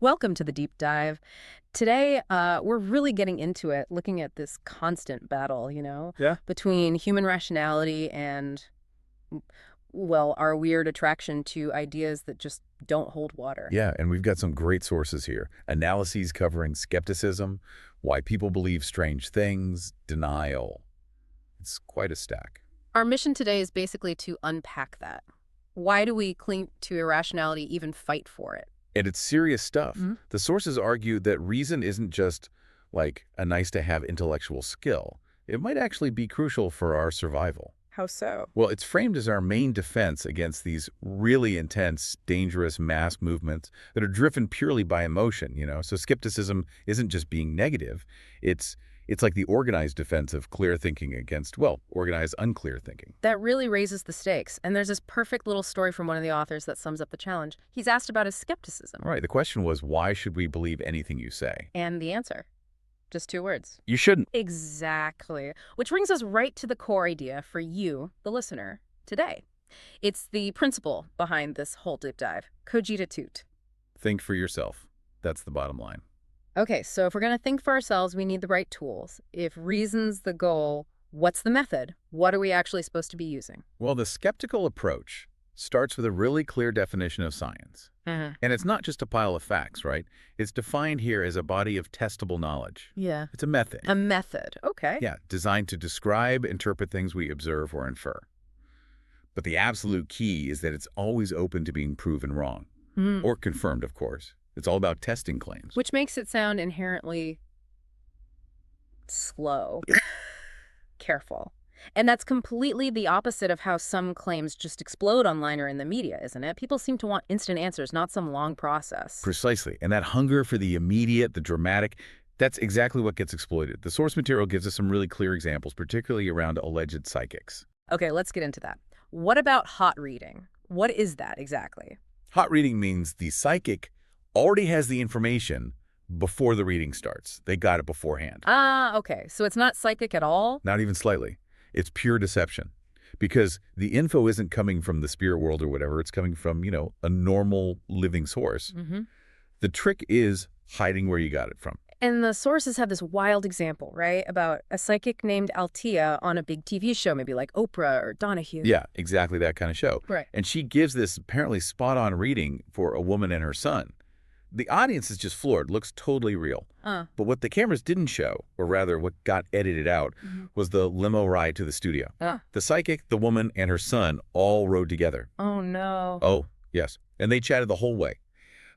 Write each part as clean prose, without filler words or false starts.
Welcome to the deep dive. Today, we're really getting into it, looking at this constant battle, Yeah. between human rationality and, well, our weird attraction to ideas that just don't hold water. Yeah, and we've got some great sources here. Analyses covering skepticism, why people believe strange things, denial. It's quite a stack. Our mission today is basically to unpack that. Why do we cling to irrationality, even fight for it? And it's serious stuff. Mhm. The sources argue that reason isn't just like a nice-to-have intellectual skill. It might actually be crucial for our survival. How so? Well, it's framed as our main defense against these really intense, dangerous mass movements that are driven purely by emotion. So skepticism isn't just being negative. It's like the organized defense of clear thinking against, well, organized unclear thinking. That really raises the stakes. And there's this perfect little story from one of the authors that sums up the challenge. He's asked about his skepticism. All right, the question was, why should we believe anything you say? And the answer, just 2 words. You shouldn't. Exactly. Which brings us right to the core idea for you, the listener, today. It's the principle behind this whole deep dive, cogitatude. Think for yourself. That's the bottom line. Okay, so if we're going to think for ourselves, we need the right tools. If reason's the goal, what's the method? What are we actually supposed to be using? Well, the skeptical approach starts with a really clear definition of science. Uh-huh. And it's not just a pile of facts, right? It's defined here as a body of testable knowledge. Yeah. It's a method. A method. Okay. Yeah, designed to describe, interpret things we observe or infer. But the absolute key is that it's always open to being proven wrong. Mm. Or confirmed, of course. It's all about testing claims. Which makes it sound inherently slow. Careful. And that's completely the opposite of how some claims just explode online or in the media, isn't it? People seem to want instant answers, not some long process. Precisely. And that hunger for the immediate, the dramatic, that's exactly what gets exploited. The source material gives us some really clear examples, particularly around alleged psychics. Okay, let's get into that. What about hot reading? What is that exactly? Hot reading means the psychic already has the information before the reading starts. They got it beforehand. Ah, okay. So it's not psychic at all? Not even slightly. It's pure deception. Because the info isn't coming from the spirit world or whatever. It's coming from, a normal living source. Mm-hmm. The trick is hiding where you got it from. And the sources have this wild example, right? About a psychic named Althea on a big TV show, maybe like Oprah or Donahue. Yeah, exactly that kind of show. Right. And she gives this apparently spot-on reading for a woman and her son. The audience is just floored, looks totally real. But what the cameras didn't show, or rather what got edited out, was the limo ride to the studio. The psychic, the woman, and her son all rode together. Oh, no. Oh, yes. And they chatted the whole way.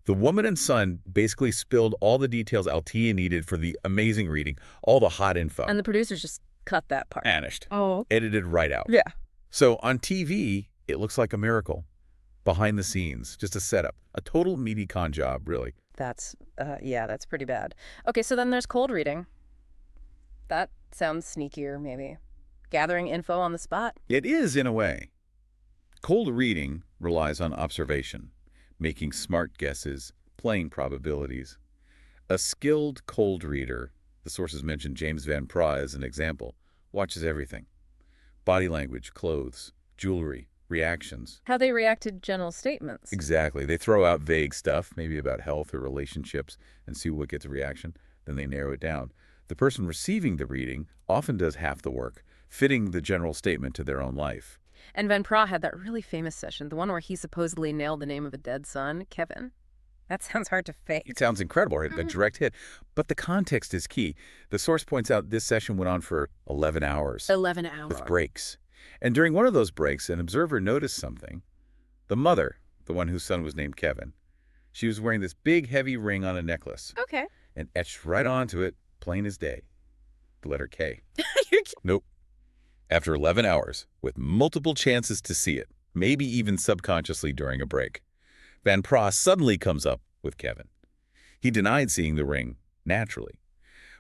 The woman and son basically spilled all the details Althea needed for the amazing reading, all the hot info. And the producers just cut that part. Vanished. Oh. Edited right out. Yeah. So on TV, it looks like a miracle. Behind the scenes, just a setup. A total meaty con job, really. That's pretty bad. Okay, so then there's cold reading. That sounds sneakier, maybe. Gathering info on the spot. It is, in a way. Cold reading relies on observation, making smart guesses, playing probabilities. A skilled cold reader, the sources mentioned James Van Praagh as an example, watches everything. Body language, clothes, jewelry, reactions. How they react to general statements. Exactly. They throw out vague stuff, maybe about health or relationships, and see what gets a reaction. Then they narrow it down. The person receiving the reading often does half the work, fitting the general statement to their own life. And Van Praagh had that really famous session, the one where he supposedly nailed the name of a dead son, Kevin. That sounds hard to fake. It sounds incredible, right? A direct hit. But the context is key. The source points out this session went on for 11 hours. 11 hours. With breaks. And during one of those breaks, an observer noticed something. The mother, the one whose son was named Kevin, she was wearing this big, heavy ring on a necklace. Okay. And etched right onto it, plain as day, the letter K. You're Nope. After 11 hours, with multiple chances to see it, maybe even subconsciously during a break, Van Praagh suddenly comes up with Kevin. He denied seeing the ring, naturally.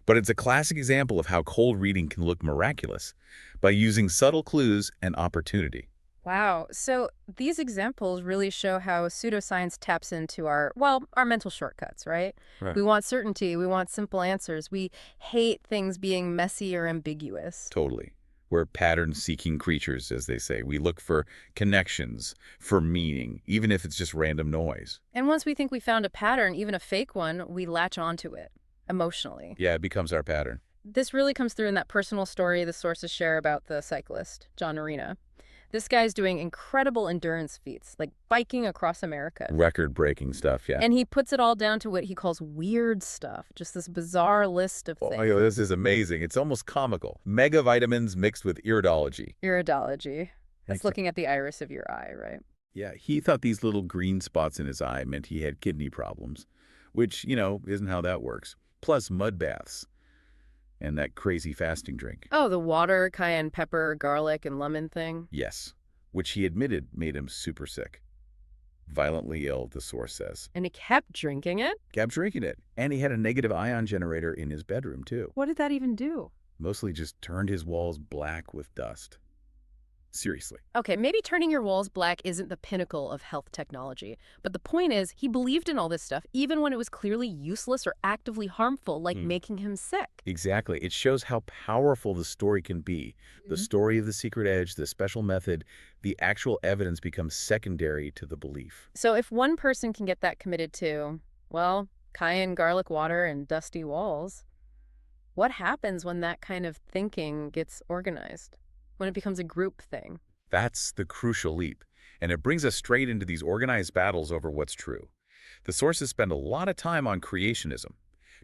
But it's a classic example of how cold reading can look miraculous by using subtle clues and opportunity. Wow. So these examples really show how pseudoscience taps into our mental shortcuts, right? Right. We want certainty. We want simple answers. We hate things being messy or ambiguous. Totally. We're pattern-seeking creatures, as they say. We look for connections, for meaning, even if it's just random noise. And once we think we found a pattern, even a fake one, we latch onto it emotionally. Yeah, it becomes our pattern. This really comes through in that personal story the sources share about the cyclist, John Arena. This guy's doing incredible endurance feats, like biking across America. Record-breaking stuff, yeah. And he puts it all down to what he calls weird stuff, just this bizarre list of things. Oh, this is amazing. It's almost comical. Mega vitamins mixed with iridology. Iridology. That's Thanks. looking at the iris of your eye, right? Yeah, he thought these little green spots in his eye meant he had kidney problems, which, isn't how that works. Plus mud baths and that crazy fasting drink. Oh, the water, cayenne pepper, garlic, and lemon thing? Yes, which he admitted made him super sick. Violently ill, the source says. And he kept drinking it? Kept drinking it. And he had a negative ion generator in his bedroom, too. What did that even do? Mostly just turned his walls black with dust. Seriously. Okay, maybe turning your walls black isn't the pinnacle of health technology, but the point is he believed in all this stuff even when it was clearly useless or actively harmful, like making him sick. Exactly. It shows how powerful the story can be. The story of the secret edge, the special method, the actual evidence becomes secondary to the belief. So if one person can get that committed to, well, cayenne garlic water and dusty walls, what happens when that kind of thinking gets organized? When it becomes a group thing? That's the crucial leap, and it brings us straight into these organized battles over what's true. The sources spend a lot of time on creationism,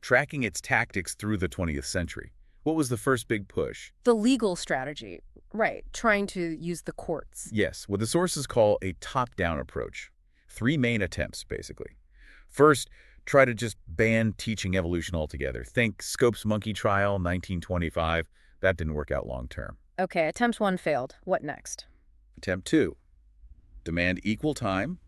tracking its tactics through the 20th century. What was the first big push? The legal strategy, right, trying to use the courts. Yes, what the sources call a top-down approach. 3 main attempts, basically. First, try to just ban teaching evolution altogether. Think Scopes monkey trial, 1925. That didn't work out long-term. Okay, attempt 1 failed. What next? Attempt 2, demand equal time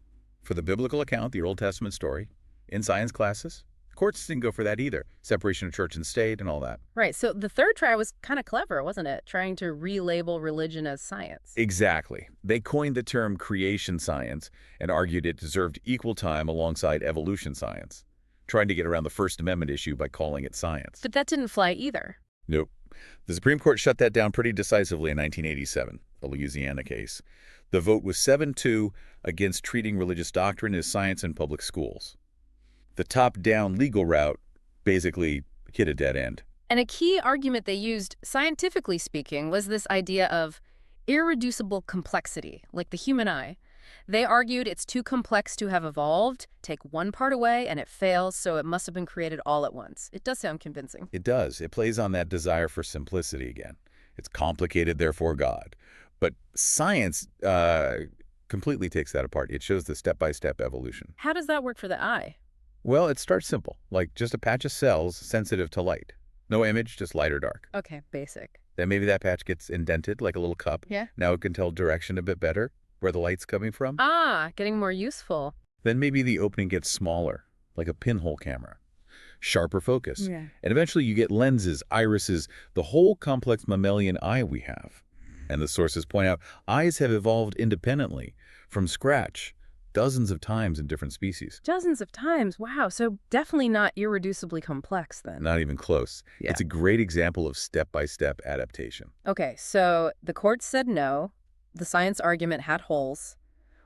for the biblical account, the Old Testament story, in science classes. Courts didn't go for that either. Separation of church and state and all that. Right, so the third try was kind of clever, wasn't it? Trying to relabel religion as science. Exactly. They coined the term creation science and argued it deserved equal time alongside evolution science, trying to get around the First Amendment issue by calling it science. But that didn't fly either. Nope. The Supreme Court shut that down pretty decisively in 1987, a Louisiana case. The vote was 7-2 against treating religious doctrine as science in public schools. The top-down legal route basically hit a dead end. And a key argument they used, scientifically speaking, was this idea of irreducible complexity, like the human eye. They argued it's too complex to have evolved, take one part away, and it fails, so it must have been created all at once. It does sound convincing. It does. It plays on that desire for simplicity again. It's complicated, therefore God. But science completely takes that apart. It shows the step-by-step evolution. How does that work for the eye? Well, it starts simple, like just a patch of cells sensitive to light. No image, just light or dark. Okay, basic. Then maybe that patch gets indented like a little cup. Yeah. Now it can tell direction a bit better, where the light's coming from. Ah, getting more useful. Then maybe the opening gets smaller, like a pinhole camera. Sharper focus. Yeah. And eventually you get lenses, irises, the whole complex mammalian eye we have. And the sources point out eyes have evolved independently, from scratch, dozens of times in different species. Dozens of times. Wow, so definitely not irreducibly complex then. Not even close. Yeah. It's a great example of step-by-step adaptation. Okay, so the courts said no. The science argument had holes.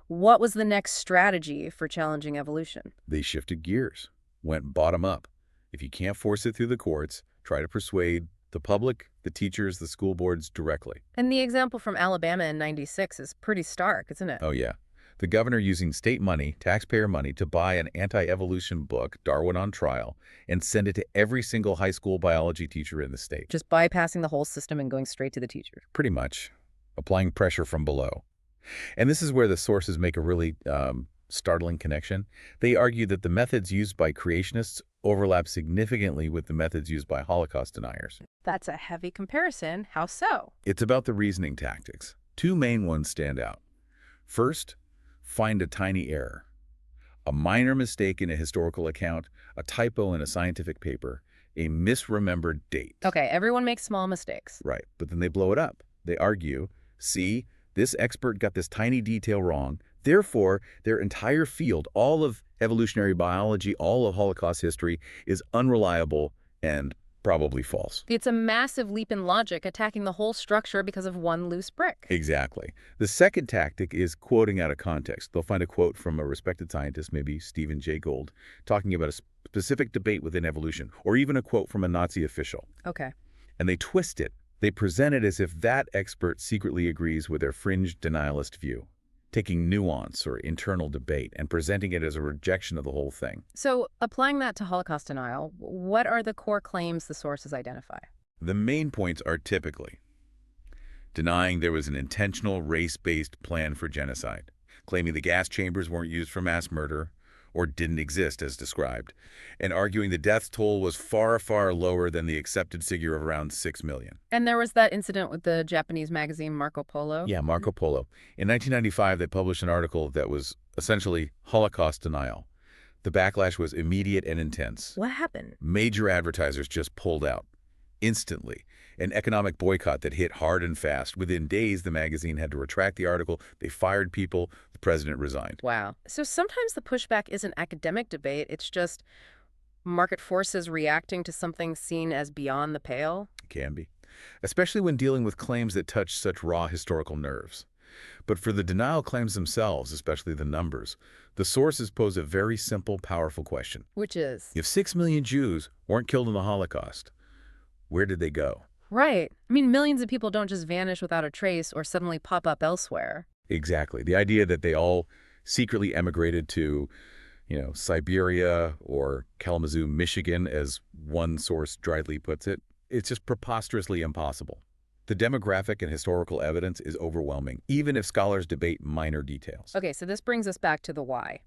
What was the next strategy for challenging evolution? They shifted gears, went bottom up. If you can't force it through the courts, try to persuade the public, the teachers, the school boards directly. And the example from Alabama in '96 is pretty stark, isn't it? Oh, yeah. The governor using state money, taxpayer money, to buy an anti-evolution book, Darwin on Trial, and send it to every single high school biology teacher in the state. Just bypassing the whole system and going straight to the teacher. Pretty much. Applying pressure from below. And this is where the sources make a really startling connection. They argue that the methods used by creationists overlap significantly with the methods used by Holocaust deniers. That's a heavy comparison. How so? It's about the reasoning tactics. 2 main ones stand out. First, find a tiny error. A minor mistake in a historical account, a typo in a scientific paper, a misremembered date. Okay, everyone makes small mistakes. Right, but then they blow it up. They argue, see, this expert got this tiny detail wrong. Therefore, their entire field, all of evolutionary biology, all of Holocaust history, is unreliable and probably false. It's a massive leap in logic, attacking the whole structure because of one loose brick. Exactly. The second tactic is quoting out of context. They'll find a quote from a respected scientist, maybe Stephen Jay Gould, talking about a specific debate within evolution, or even a quote from a Nazi official. Okay. And they twist it. They present it as if that expert secretly agrees with their fringe denialist view, taking nuance or internal debate and presenting it as a rejection of the whole thing. So, applying that to Holocaust denial, what are the core claims the sources identify? The main points are typically denying there was an intentional race-based plan for genocide, claiming the gas chambers weren't used for mass murder or didn't exist as described, and arguing the death toll was far, far lower than the accepted figure of around 6 million. And there was that incident with the Japanese magazine Marco Polo. Yeah, Marco Polo. In 1995, they published an article that was essentially Holocaust denial. The backlash was immediate and intense. What happened? Major advertisers just pulled out instantly. An economic boycott that hit hard and fast. Within days, the magazine had to retract the article. They fired people. The president resigned. Wow. So sometimes the pushback isn't academic debate. It's just market forces reacting to something seen as beyond the pale. It can be, especially when dealing with claims that touch such raw historical nerves. But for the denial claims themselves, especially the numbers, the sources pose a very simple, powerful question. Which is? If 6 million Jews weren't killed in the Holocaust, where did they go? Right. I mean, millions of people don't just vanish without a trace or suddenly pop up elsewhere. Exactly. The idea that they all secretly emigrated to, Siberia or Kalamazoo, Michigan, as one source dryly puts it, it's just preposterously impossible. The demographic and historical evidence is overwhelming, even if scholars debate minor details. Okay, so this brings us back to the why.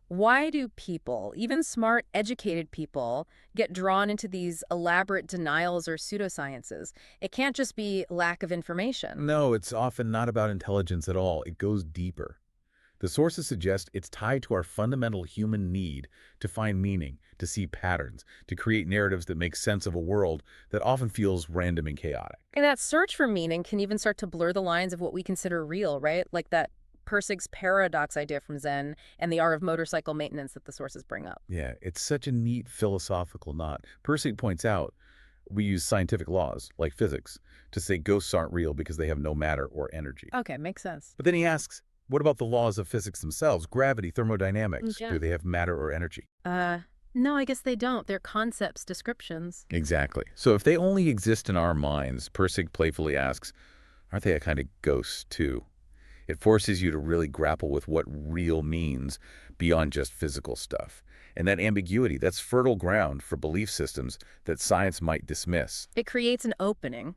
Why do people, even smart, educated people, get drawn into these elaborate denials or pseudosciences? It can't just be lack of information. No, it's often not about intelligence at all. It goes deeper. The sources suggest it's tied to our fundamental human need to find meaning, to see patterns, to create narratives that make sense of a world that often feels random and chaotic. And that search for meaning can even start to blur the lines of what we consider real, right? Like that Persig's paradox idea from Zen and the art of motorcycle maintenance that the sources bring up. Yeah, it's such a neat philosophical knot. Persig points out we use scientific laws, like physics, to say ghosts aren't real because they have no matter or energy. Okay, makes sense. But then he asks, what about the laws of physics themselves? Gravity, thermodynamics, Yeah. do they have matter or energy? No, I guess they don't. They're concepts, descriptions. Exactly. So if they only exist in our minds, Persig playfully asks, aren't they a kind of ghost too? It forces you to really grapple with what real means beyond just physical stuff. And that ambiguity, that's fertile ground for belief systems that science might dismiss. It creates an opening.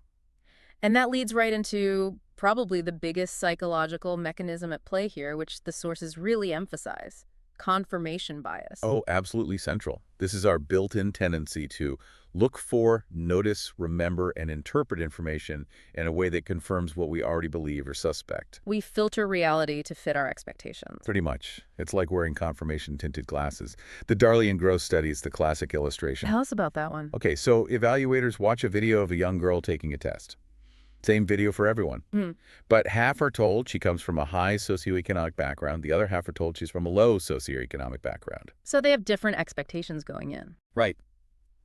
And that leads right into probably the biggest psychological mechanism at play here, which the sources really emphasize: confirmation bias. Oh, absolutely central. This is our built-in tendency to look for, notice, remember, and interpret information in a way that confirms what we already believe or suspect. We filter reality to fit our expectations. Pretty much. It's like wearing confirmation-tinted glasses. The Darley and Gross study is the classic illustration. Tell us about that one. Okay, so evaluators watch a video of a young girl taking a test. Same video for everyone. But half are told she comes from a high socioeconomic background. The other half are told she's from a low socioeconomic background. So they have different expectations going in. Right.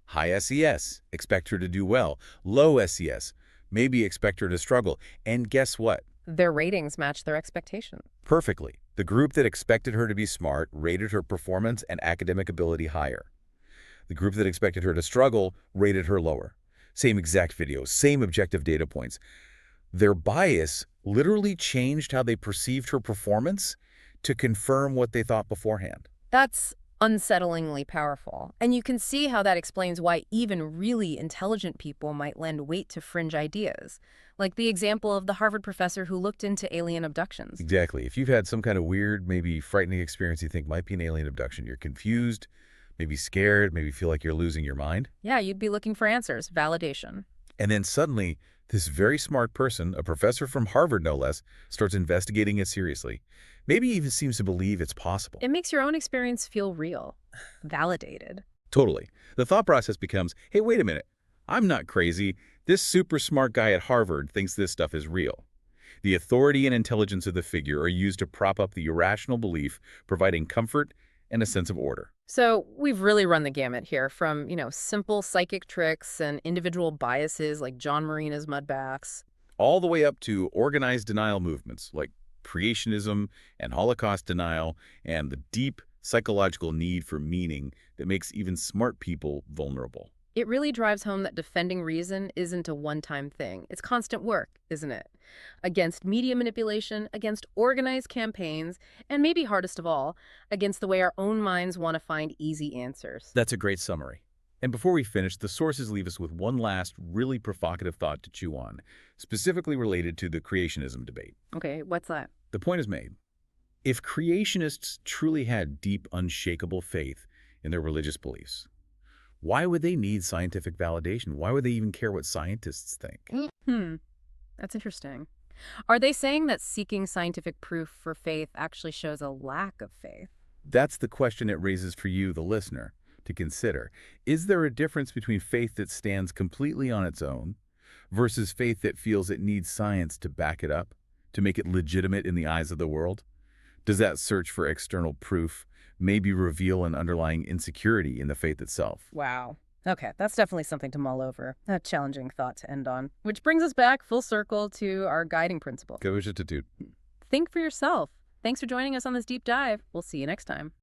High SES, expect her to do well. Low SES, maybe expect her to struggle. And guess what? Their ratings match their expectations. Perfectly. The group that expected her to be smart rated her performance and academic ability higher. The group that expected her to struggle rated her lower. Same exact video, same objective data points. Their bias literally changed how they perceived her performance to confirm what they thought beforehand. That's unsettlingly powerful. And you can see how that explains why even really intelligent people might lend weight to fringe ideas, like the example of the Harvard professor who looked into alien abductions. Exactly. If you've had some kind of weird, maybe frightening experience you think might be an alien abduction, you're confused, maybe scared, maybe feel like you're losing your mind. Yeah, you'd be looking for answers, validation. And then suddenly, this very smart person, a professor from Harvard no less, starts investigating it seriously. Maybe even seems to believe it's possible. It makes your own experience feel real, validated. Totally. The thought process becomes, hey, wait a minute. I'm not crazy. This super smart guy at Harvard thinks this stuff is real. The authority and intelligence of the figure are used to prop up the irrational belief, providing comfort and a sense of order. So we've really run the gamut here from, simple psychic tricks and individual biases like John Marina's mud baths. All the way up to organized denial movements like creationism and Holocaust denial and the deep psychological need for meaning that makes even smart people vulnerable. It really drives home that defending reason isn't a one-time thing. It's constant work, isn't it? Against media manipulation, against organized campaigns, and maybe hardest of all, against the way our own minds want to find easy answers. That's a great summary. And before we finish, the sources leave us with one last really provocative thought to chew on, specifically related to the creationism debate. Okay, what's that? The point is made. If creationists truly had deep, unshakable faith in their religious beliefs, why would they need scientific validation? Why would they even care what scientists think? That's interesting. Are they saying that seeking scientific proof for faith actually shows a lack of faith? That's the question it raises for you, the listener, to consider. Is there a difference between faith that stands completely on its own versus faith that feels it needs science to back it up, to make it legitimate in the eyes of the world? Does that search for external proof maybe reveal an underlying insecurity in the faith itself? Wow. Okay, that's definitely something to mull over. A challenging thought to end on. Which brings us back full circle to our guiding principle. Creationism. Think for yourself. Thanks for joining us on this deep dive. We'll see you next time.